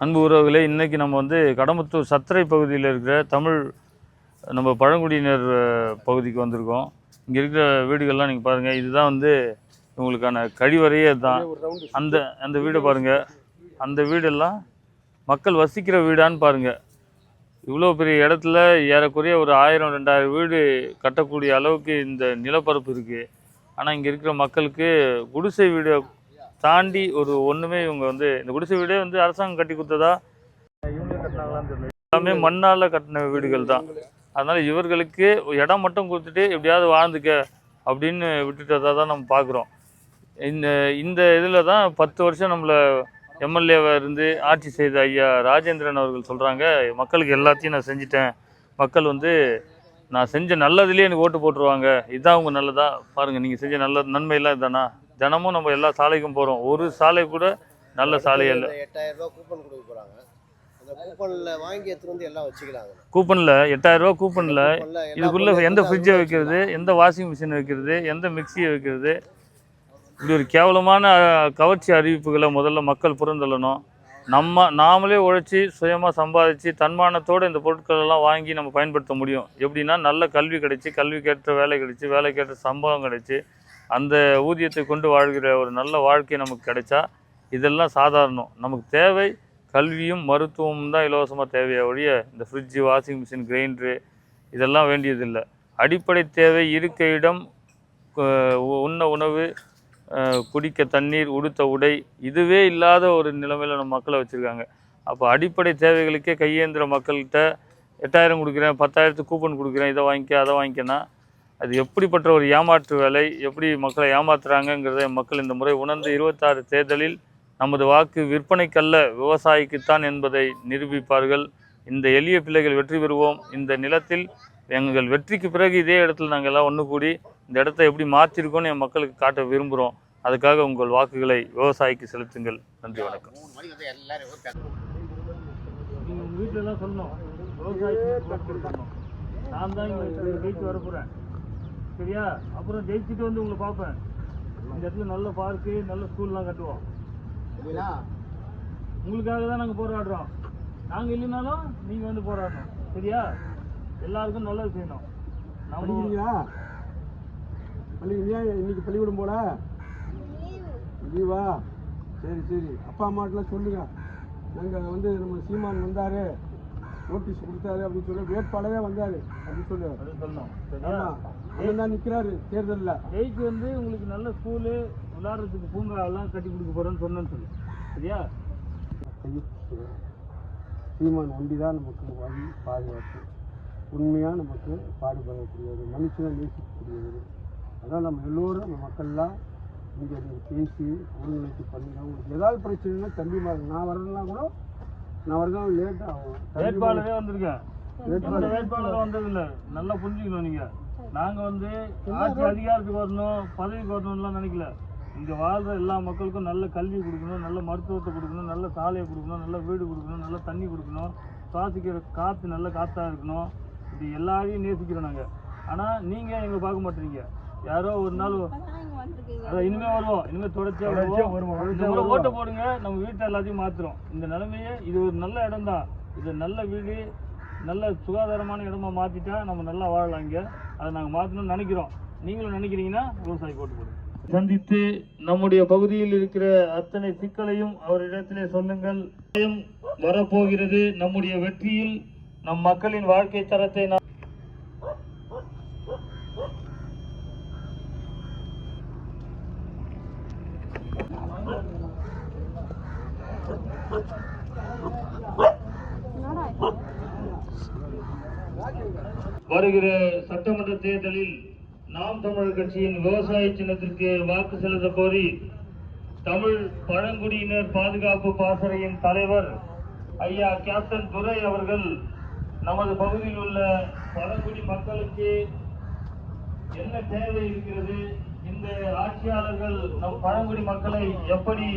அன்பு உறவுகளே, இன்றைக்கி நம்ம வந்து கடம்பத்தூர் சத்திரை பகுதியில் இருக்கிற நம்ம பழங்குடியினர் பகுதிக்கு வந்திருக்கோம். இங்கே இருக்கிற வீடுகள்லாம் நீங்கள் பாருங்கள். இதுதான் வந்து உங்களுக்கான கழிவறையே தான். அந்த வீடை பாருங்கள். அந்த வீடெல்லாம் மக்கள் வசிக்கிற வீடான்னு பாருங்கள். இவ்வளோ பெரிய இடத்துல ஏறக்குறைய ஒரு 1000-2000 வீடு கட்டக்கூடிய அளவுக்கு இந்த நிலப்பரப்பு இருக்குது. ஆனால் இங்கே இருக்கிற மக்களுக்கு குடிசை வீடு தாண்டி ஒரு ஒன்றுமே இவங்க வந்து இந்த குடிசை வீடே வந்து அரசாங்கம் கட்டி கொடுத்ததா இவங்க கட்டினாங்களான்னு தெரியல. எல்லாமே மண்ணால் கட்டின வீடுகள் தான். அதனால் இவர்களுக்கு இடம் மட்டும் கொடுத்துட்டு எப்படியாவது வாழ்ந்துக்க அப்படின்னு விட்டுட்டதாக தான் நம்ம பார்க்குறோம். இந்த இதில் தான் 10 வருஷம் நம்மளை எம்எல்ஏவாக இருந்து ஆட்சி செய்த ஐயா ராஜேந்திரன் அவர்கள் சொல்கிறாங்க, மக்களுக்கு எல்லாத்தையும் நான் செஞ்சிட்டேன், மக்கள் வந்து நான் செஞ்ச நல்லதுலேயே எனக்கு ஓட்டு போட்டுருவாங்க, இதுதான் அவங்க நல்லதா பாருங்கள், நீங்கள் செஞ்ச நல்ல நன்மையெல்லாம் இதுதானா. தினமும் நம்ம எல்லா சாலைக்கும் போகிறோம், ஒரு சாலை கூட நல்ல சாலையே இல்லை. 8000 ரூபா கூப்பன் கொடுக்க போகிறாங்க. அந்த கூப்பனில் வாங்கி எடுத்துகிட்டு வந்து எல்லாம் வச்சுக்கிறாங்க. கூப்பனில் 8000 ரூபா கூப்பனில் இதுக்குள்ளே எந்த ஃப்ரிட்ஜை வைக்கிறது, எந்த வாஷிங் மிஷின் வைக்கிறது, எந்த மிக்சியை வைக்கிறது, இப்படி ஒரு கேவலமான கவர்ச்சி அறிவிப்புகளை முதல்ல மக்கள் புறந்தள்ளணும். நாமளே உழைச்சி சுயமாக சம்பாதிச்சு தன்மானத்தோடு இந்த பொருட்களெல்லாம் வாங்கி நம்ம பயன்படுத்த முடியும். எப்படின்னா நல்ல கல்வி கிடைச்சி, கல்விக்கேற்ற வேலை கிடைச்சி, வேலைக்கேற்ற சம்பளம் கிடைச்சி, அந்த ஊதியத்தை கொண்டு வாழ்கிற ஒரு நல்ல வாழ்க்கை நமக்கு கிடைச்சா இதெல்லாம் சாதாரணம். நமக்கு தேவை கல்வியும் மருத்துவமும் தான் இலவசமாக தேவையை ஒழிய இந்த ஃப்ரிட்ஜு, வாஷிங் மிஷின், கிரைண்டரு இதெல்லாம் வேண்டியதில்லை. அடிப்படை தேவை இருக்க இடம், உண்ண உணவு, குடிக்க தண்ணீர், உடுத்த உடை, இதுவே இல்லாத ஒரு நிலைமையில் நம்ம மக்களை வச்சுருக்காங்க. அப்போ அடிப்படை தேவைகளுக்கே கையேந்திர மக்கள்கிட்ட 8000 கொடுக்குறேன், 10,000 கூப்பன் கொடுக்குறேன், இதை வாங்கிக்க அதை வாங்கிக்கன்னா அது எப்படிப்பட்ட ஒரு ஏமாற்று வேலை, எப்படி மக்களை ஏமாத்துறாங்கங்கிறத மக்கள் இந்த முறை உணர்ந்து 26 தேர்தலில் நமது வாக்கு விற்பனைக்கல்ல விவசாயிக்குத்தான் என்பதை நிரூபிப்பார்கள். இந்த எளிய பிள்ளைகள் வெற்றி பெறுவோம். இந்த நிலத்தில் எங்கள் வெற்றிக்கு பிறகு இதே இடத்துல நாங்கள் எல்லாம் ஒன்று கூடி இந்த இடத்த எப்படி மாற்றிருக்கோன்னு என் மக்களுக்கு காட்ட விரும்புகிறோம். அதுக்காக உங்கள் வாக்குகளை விவசாயிக்கு செலுத்துங்கள். நன்றி, வணக்கம். நீங்கள் வீட்டிலலாம் சொல்லணும், விவசாயிக்கு நான் தான் இங்கே ஜெயிச்சு வர போகிறேன், சரியா? அப்புறம் ஜெயிச்சுட்டு வந்து உங்களை பார்ப்பேன். இந்த இடத்துல நல்ல பார்க்கு, நல்ல ஸ்கூல்லாம் கட்டுவோம். உங்களுக்காக தான் நாங்கள் போராடுறோம். நாங்கள் இல்லைனாலும் நீங்கள் வந்து போராடணும், சரியா? எல்லாருக்கும் நல்லது செய்யணும். இன்னைக்கு பள்ளிக்கூடம் போல லீவா? சரி சரி, அப்பா அம்மாட்டெலாம் சொல்லுங்க, நாங்கள் வந்து நம்ம சீமான் வந்தார், நோட்டீஸ் கொடுத்தாரு அப்படின்னு சொல்லி, வேட்பாளரே வந்தார் அப்படின்னு சொல்லு சொல்லணும். அண்ணன் தான் நிற்கிறாரு தேர்தலில். ஜெயிக்கு வந்து உங்களுக்கு நல்ல ஸ்கூலு, விளையாடுறதுக்கு பூங்காவெல்லாம் கட்டி கொடுக்க போகிறேன்னு சொன்னேன்னு சொல்லு, சரியா? சீமான் ஒண்டி தான் நமக்கு வழி, பாதுகாப்பு, உண்மையாக நமக்கு பாடுபடக்கூடியது, மனுஷனை நேசிக்கக்கூடியது. அதனால் நம்ம எல்லோரும் நம்ம மக்கள்லாம் இங்கே பேசி ஒருங்கிணைத்து பண்ணுங்க. உங்களுக்கு ஏதாவது பிரச்சனைனா தம்பி மாதிரி நான் வரலாம் கூட, நான் வரதான் லேட் ஆகும். வேட்பாளரே வந்திருக்கேன், வேட்பாளர் வந்ததில்லை, நல்லா புரிஞ்சுக்கணும். நீங்கள் நாங்கள் வந்து ஆட்சி அதிகாரத்துக்கு வரணும், பதவிக்கு வரணும்லாம் நினைக்கல. இங்கே வாழ்கிற எல்லா மக்களுக்கும் நல்ல கல்வி கொடுக்கணும், நல்ல மருத்துவத்தை கொடுக்கணும், நல்ல சாலையை கொடுக்கணும், நல்ல வீடு கொடுக்கணும், நல்ல தண்ணி கொடுக்கணும், சுவாசிக்கிற காற்று நல்ல காற்றாக இருக்கணும். இது எல்லாரையும் நேசிக்கிறோம் நாங்கள். ஆனால் நீங்கள் எங்களை பார்க்க மாட்டேறீங்க. யாரோ ஒரு நாள் அதான் இனிமேல் வருவோம், இனிமேல் தொடர்ச்சியாக வருவோம். ஓட்டை போடுங்க, நம்ம வீட்டை எல்லாத்தையும் மாற்றுறோம். இந்த நிலைமையே இது ஒரு நல்ல இடம் தான், இது நல்ல வீடு, நல்ல சுகாதாரமான இடமா மாற்றிட்டா நம்ம நல்லா வாழலாம். இங்கே அதை நாங்கள் மாற்றணும்னு நினைக்கிறோம். நீங்களும் நினைக்கிறீங்கன்னா விவசாயி ஓட்டு போடுங்க. சந்தித்து நம்முடைய பகுதியில் இருக்கிற அத்தனை சிக்கலையும் அவரிடத்திலே சொல்லுங்கள். வரப்போகிறது. நம்முடைய வெற்றியில் நம் மக்களின் வாழ்க்கை தரத்தை வருகிற சட்டமன்ற தேர்தலில் நாம் தமிழர் கட்சியின் விவசாய சின்னத்திற்கு வாக்கு செலுத்த கோரி தமிழ் பழங்குடியினர் பாதுகாப்பு பாசறையின் தலைவர் ஐயா கேப்டன் துரை அவர்கள் நமது பகுதியில் உள்ள பழங்குடி மக்களுக்கு என்ன தேவை இருக்கிறது, இந்த ஆட்சியாளர்கள் நம் பழங்குடி மக்களை எப்படி